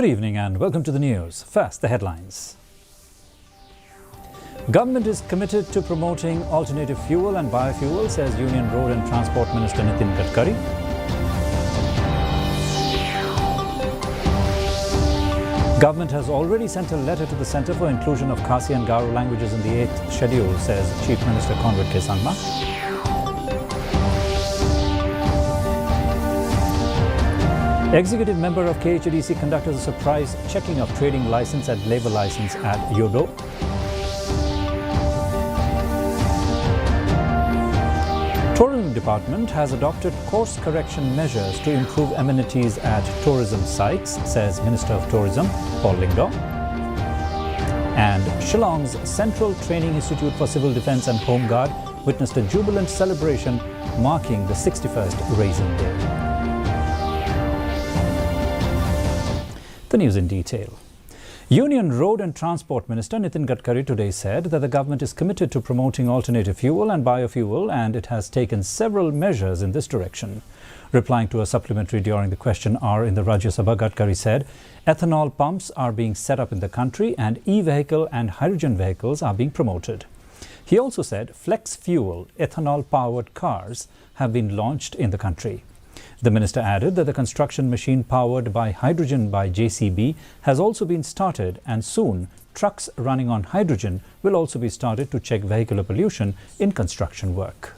Good evening and welcome to the news. First, the headlines. Government is committed to promoting alternative fuel and biofuel, says Union Road and Transport Minister Nitin Gadkari. Government has already sent a letter to the Centre for Inclusion of Khasi and Garo languages in the 8th schedule, says Chief Minister Conrad K. Sangma. Executive member of KHDC conducted a surprise checking of trading license and labour license at Yodo. Tourism Department has adopted course correction measures to improve amenities at tourism sites, says Minister of Tourism Paul Lyngdoh. And Shillong's Central Training Institute for Civil Defence and Home Guard witnessed a jubilant celebration marking the 61st Raising Day. The news in detail. Union Road and Transport Minister Nitin Gadkari today said that the government is committed to promoting alternative fuel and biofuel, and it has taken several measures in this direction. Replying to a supplementary during the question hour in the Rajya Sabha, Gadkari said ethanol pumps are being set up in the country and e-vehicle and hydrogen vehicles are being promoted. He also said flex fuel ethanol-powered cars have been launched in the country. The minister added that the construction machine powered by hydrogen by JCB has also been started, and soon trucks running on hydrogen will also be started to check vehicular pollution in construction work.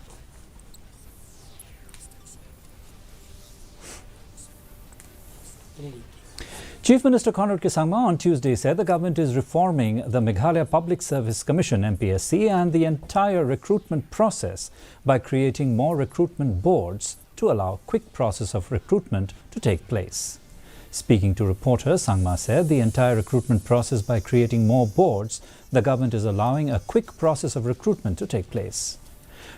Chief Minister Conrad K. Sangma on Tuesday said the government is reforming the Meghalaya Public Service Commission MPSC and the entire recruitment process by creating more recruitment boards to allow quick process of recruitment to take place. Speaking to reporters, Sangma said the entire recruitment process by creating more boards, the government is allowing a quick process of recruitment to take place.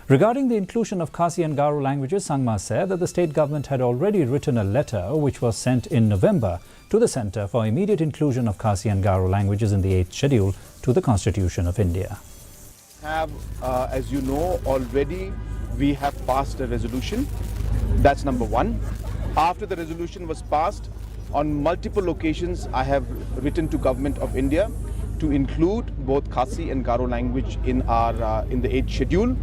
Regarding the inclusion of Khasi and Garo languages, Sangma said that the state government had already written a letter which was sent in November to the Centre for immediate inclusion of Khasi and Garo languages in the 8th schedule to the Constitution of India. As you know, already we have passed a resolution. That's number one. After the resolution was passed, on multiple occasions I have written to Government of India to include both Khasi and Garo language in the 8th schedule.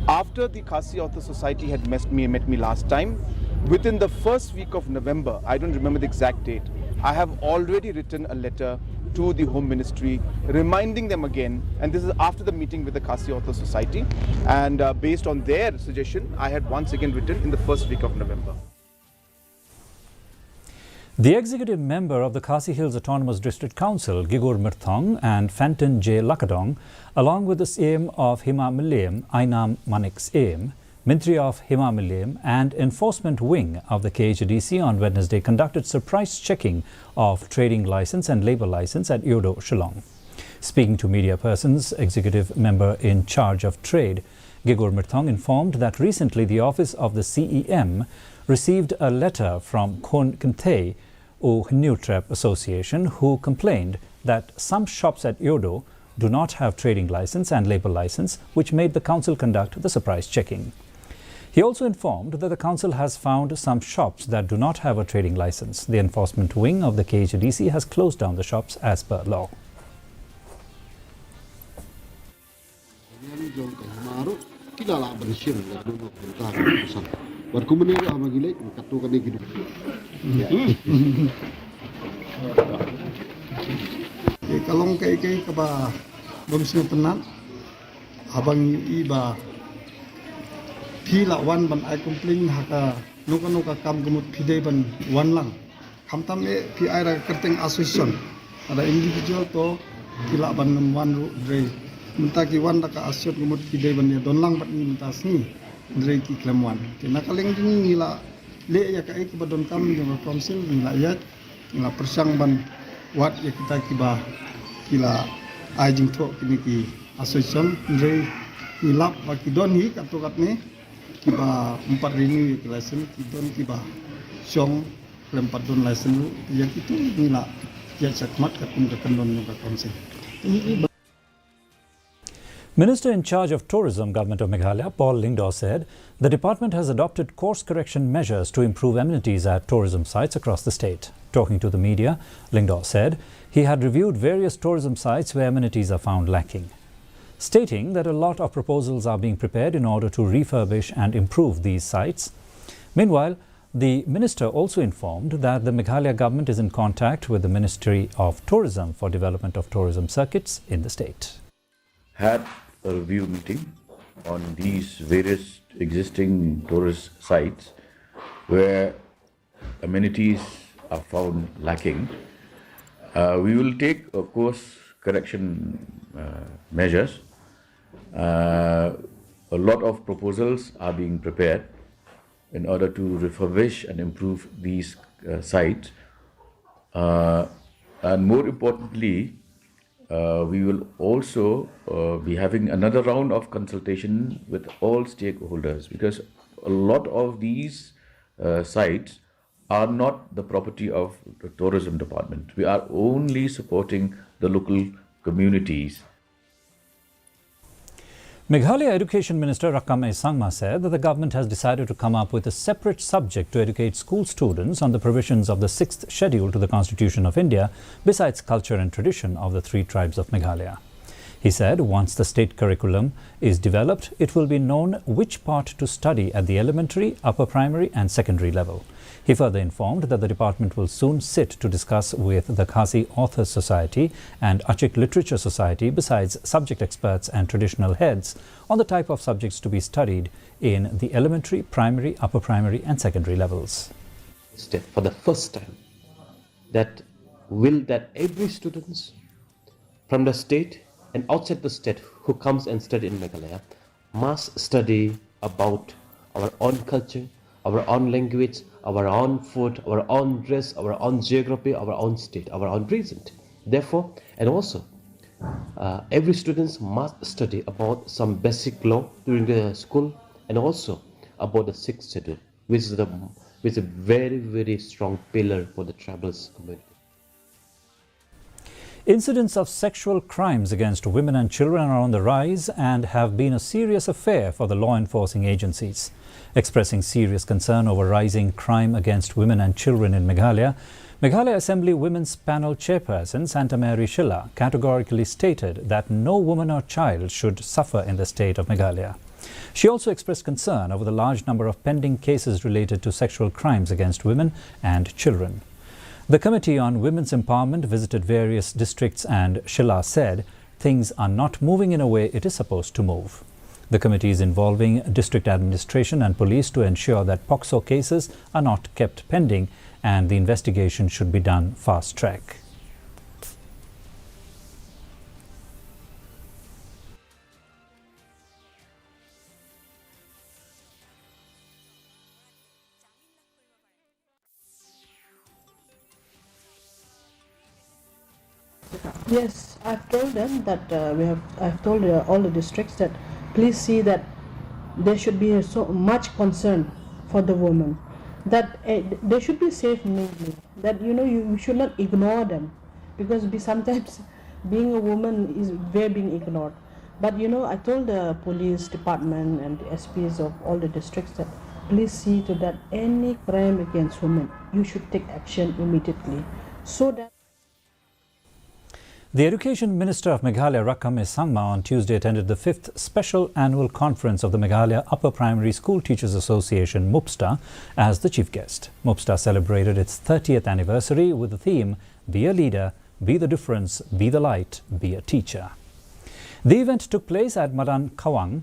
After the Khasi Author Society had met me last time, within the first week of November, I don't remember the exact date, I have already written a letter to the Home Ministry reminding them again, and this is after the meeting with the Khasi Author Society, and based on their suggestion, I had once again written in the first week of November. The executive member of the Khasi Hills Autonomous District Council, Gigur Mirthong, and Fenton J. Lakadong, along with the CM of Himalayan, Ainam Manik's aim, Ministry of Himalayan and Enforcement Wing of the KHDC on Wednesday conducted surprise checking of trading license and labour license at Yodo, Shillong. Speaking to media persons, executive member in charge of trade, Gigur Mirthong, informed that recently the office of the CEM received a letter from Khon Kinthe Neutrep Association, who complained that some shops at Yodo do not have trading license and labour license, which made the council conduct the surprise checking. He also informed that the council has found some shops that do not have a trading license. The enforcement wing of the KHDC has closed down the shops as per law. Kalong kay kaba bamsing penat abang iba pila wan ban ai complain haka nuka kam gumut pidai ban wan lang kamtam e pi ai ra kerteng association ada individual to pila ban wan ru dre mentaki wan da ka associate gumut pidai ban ya don lang bat ni mentas ni dre ki klem wan kena kaleng ni ngila le ya ka ai ki badon kam ni ma council ngila ya ngila persang ban wat ya kita kiba kila ai jing tho kini ki association dre ngilap wa ki don hi katokat ni kiba 4 renew license kidon kiba song klem 4 don license yang itu nila ya sakmat katum kendon ka council. Minister in charge of Tourism, Government of Meghalaya, Paul Lyngdoh, said the department has adopted course correction measures to improve amenities at tourism sites across the state. Talking to the media, Lyngdoh said he had reviewed various tourism sites where amenities are found lacking, stating that a lot of proposals are being prepared in order to refurbish and improve these sites. Meanwhile, the minister also informed that the Meghalaya government is in contact with the Ministry of Tourism for development of tourism circuits in the state. Had a review meeting on these various existing tourist sites where amenities are found lacking. We will take, of course, correction measures. A lot of proposals are being prepared in order to refurbish and improve these sites. And more importantly, we will also be having another round of consultation with all stakeholders, because a lot of these sites are not the property of the tourism department. We are only supporting the local communities. Meghalaya Education Minister Rakame Sangma said that the government has decided to come up with a separate subject to educate school students on the provisions of the 6th schedule to the Constitution of India, besides culture and tradition of the 3 tribes of Meghalaya. He said once the state curriculum is developed, it will be known which part to study at the elementary, upper primary and secondary level. He further informed that the department will soon sit to discuss with the Khasi Authors Society and Achik Literature Society, besides subject experts and traditional heads, on the type of subjects to be studied in the elementary, primary, upper primary and secondary levels. For the first time, that every student from the state and outside the state who comes and study in Meghalaya must study about our own culture, our own language, our own food, our own dress, our own geography, our own state, our own region. Therefore, and also, every student must study about some basic law during the school, and also about the 6th schedule, which is a very, very strong pillar for the tribals community. Incidents of sexual crimes against women and children are on the rise and have been a serious affair for the law enforcing agencies. Expressing serious concern over rising crime against women and children in Meghalaya, Meghalaya Assembly Women's Panel Chairperson Santa Mary Shilla categorically stated that no woman or child should suffer in the state of Meghalaya. She also expressed concern over the large number of pending cases related to sexual crimes against women and children. The Committee on Women's Empowerment visited various districts, and Shilla said things are not moving in a way it is supposed to move. The committee is involving district administration and police to ensure that POCSO cases are not kept pending, and the investigation should be done fast track. Yes, I've told them that I've told all the districts that please see that there should be so much concern for the women, that they should be safe mingling, that you should not ignore them, because sometimes being a woman is being ignored. But I told the police department and the SPs of all the districts that please see to that any crime against women, you should take action immediately, so that. The Education Minister of Meghalaya, Rakame Sangma, on Tuesday attended the 5th Special Annual Conference of the Meghalaya Upper Primary School Teachers Association, MSTA, as the chief guest. MSTA celebrated its 30th anniversary with the theme, Be a Leader, Be the Difference, Be the Light, Be a Teacher. The event took place at Madan Khawang,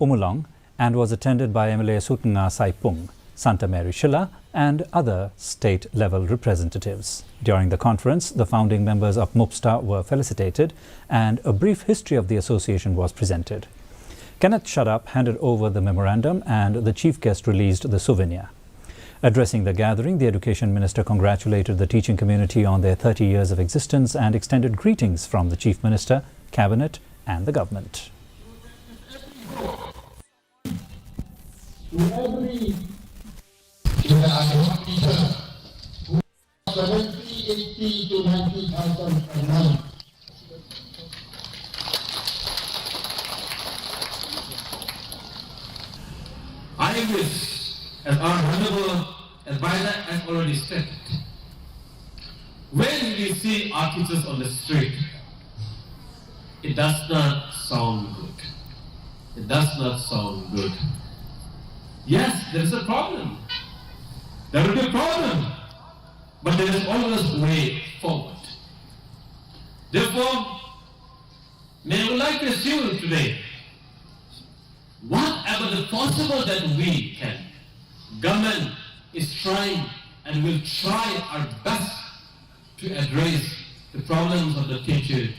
Umulong, and was attended by MLA Sutnga Saipung, Santa Mary Shilla and other state-level representatives. During the conference, the founding members of MSTA were felicitated and a brief history of the association was presented. Kenneth Shaddap handed over the memorandum and the chief guest released the souvenir. Addressing the gathering, the Education Minister congratulated the teaching community on their 30 years of existence and extended greetings from the Chief Minister, Cabinet and the government. Kita ada kita 70, 80 to 90,000 per month. I wish, as our honorable advisor has already stated, see artists on the street, it does not sound good. It does not sound good. Yes, there is a problem. There will be a problem. But there is always a way forward. Therefore, may I would like to assume today, whatever the possible that we can, government is trying and will try our best to address the problems of the future.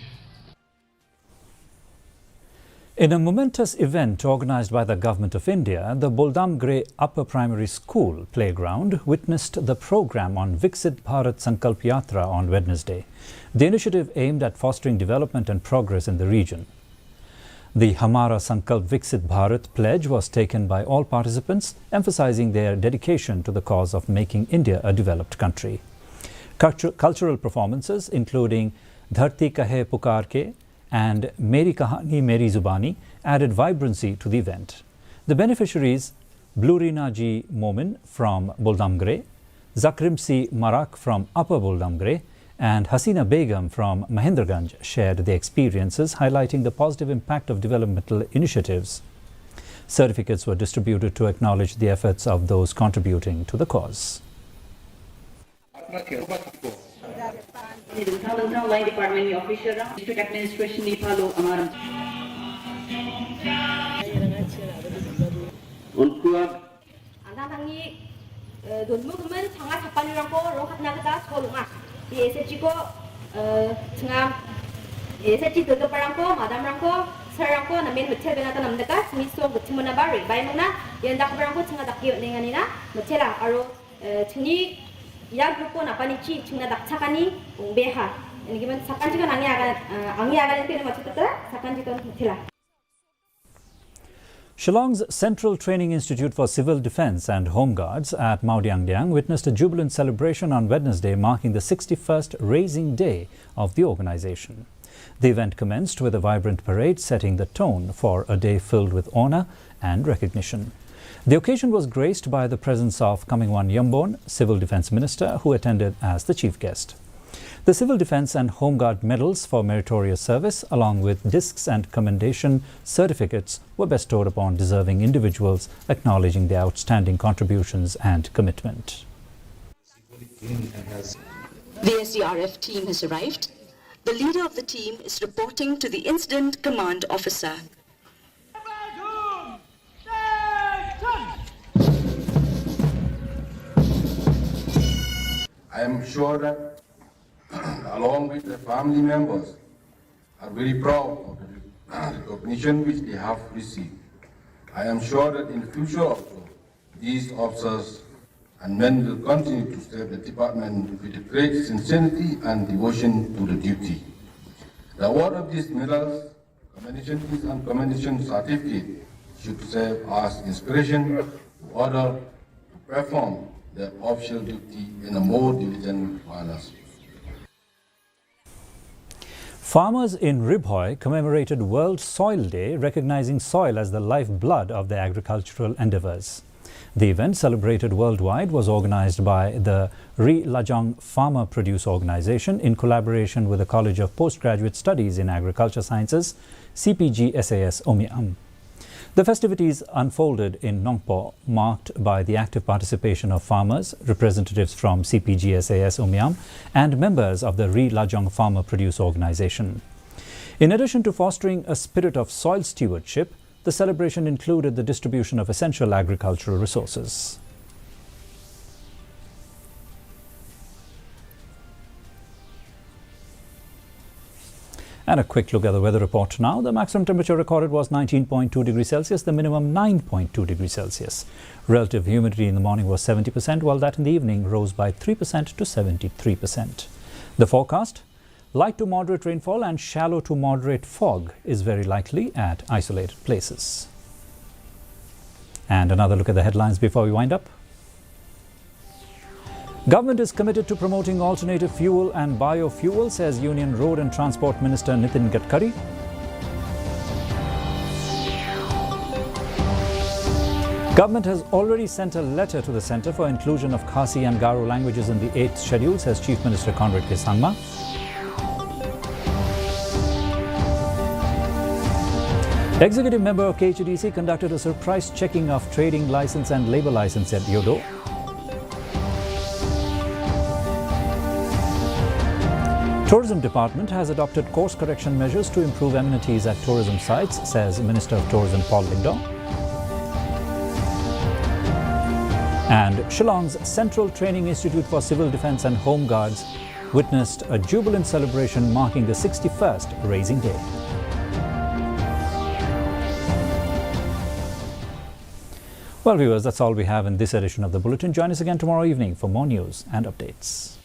In a momentous event organised by the Government of India, the Boldamgre Upper Primary School playground witnessed the programme on Vixit Bharat Sankalp Yatra on Wednesday. The initiative aimed at fostering development and progress in the region. The Hamara Sankalp Vixit Bharat pledge was taken by all participants, emphasising their dedication to the cause of making India a developed country. Cultural performances including Dharti Kahe Pukar Ke and Meri Kahani Meri Zubani added vibrancy to the event. The beneficiaries, Blurina Ji Momin from Boldamgre, Zakrimsi Marak from Upper Boldamgre and Hasina Begum from Mahendraganj shared their experiences, highlighting the positive impact of developmental initiatives. Certificates were distributed to acknowledge the efforts of those contributing to the cause. Line department official, district administration ni palo amaram. Unku 안당이 돈무금은 정말 답반이라고 로카나가다 소롱아 예세지고 증암 예세지 들도바랑고 마담랑고 서랑고 나면 무체베나다 남다가 스미소 무치무나바리 바이무나 연다크바랑고 증아닥기 랭아니나 무체라 아로 증이 이라 그룹고 나빠니치 증나 낙차가니 옹베하 이기면 사간지가 앙이아가 되는 것 같다 사간지가 무체라. Shillong's Central Training Institute for Civil Defence and Home Guards at Mawdyangdyang witnessed a jubilant celebration on Wednesday, marking the 61st Raising Day of the organisation. The event commenced with a vibrant parade setting the tone for a day filled with honour and recognition. The occasion was graced by the presence of Kamingwan Yambon, Civil Defence Minister, who attended as the chief guest. The Civil Defence and Home Guard medals for meritorious service, along with discs and commendation certificates, were bestowed upon deserving individuals, acknowledging their outstanding contributions and commitment. The SDRF team has arrived. The leader of the team is reporting to the Incident Command Officer. I am sure that along with the family members, are very proud of the recognition which they have received. I am sure that in the future also, these officers and men will continue to serve the department with great sincerity and devotion to the duty. The award of these medals, commendations and commendation certificate should serve as inspiration to others to perform their official duty in a more diligent manner. Farmers in Ribhoy commemorated World Soil Day, recognizing soil as the lifeblood of their agricultural endeavors. The event, celebrated worldwide, was organized by the Ri Lajong Farmer Produce Organization in collaboration with the College of Postgraduate Studies in Agriculture Sciences, CPG SAS Omiam. The festivities unfolded in Nongpo, marked by the active participation of farmers, representatives from CPG SAS Omiam, and members of the Ri Lajong Farmer Produce Organization. In addition to fostering a spirit of soil stewardship, the celebration included the distribution of essential agricultural resources. And a quick look at the weather report now. The maximum temperature recorded was 19.2 degrees Celsius, the minimum 9.2 degrees Celsius. Relative humidity in the morning was 70%, while that in the evening rose by 3% to 73%. The forecast: light to moderate rainfall and shallow to moderate fog is very likely at isolated places. And another look at the headlines before we wind up. Government is committed to promoting alternative fuel and biofuel, says Union Road and Transport Minister Nitin Gadkari. Government has already sent a letter to the Centre for inclusion of Khasi and Garo languages in the 8th schedule, says Chief Minister Conrad K. Sangma. Executive member of KHDC conducted a surprise checking of trading license and labor license at Yodo. Tourism Department has adopted course correction measures to improve amenities at tourism sites, says Minister of Tourism Paul Lingdong. And Shillong's Central Training Institute for Civil Defence and Home Guards witnessed a jubilant celebration marking the 61st Raising Day. Well, viewers, that's all we have in this edition of the Bulletin. Join us again tomorrow evening for more news and updates.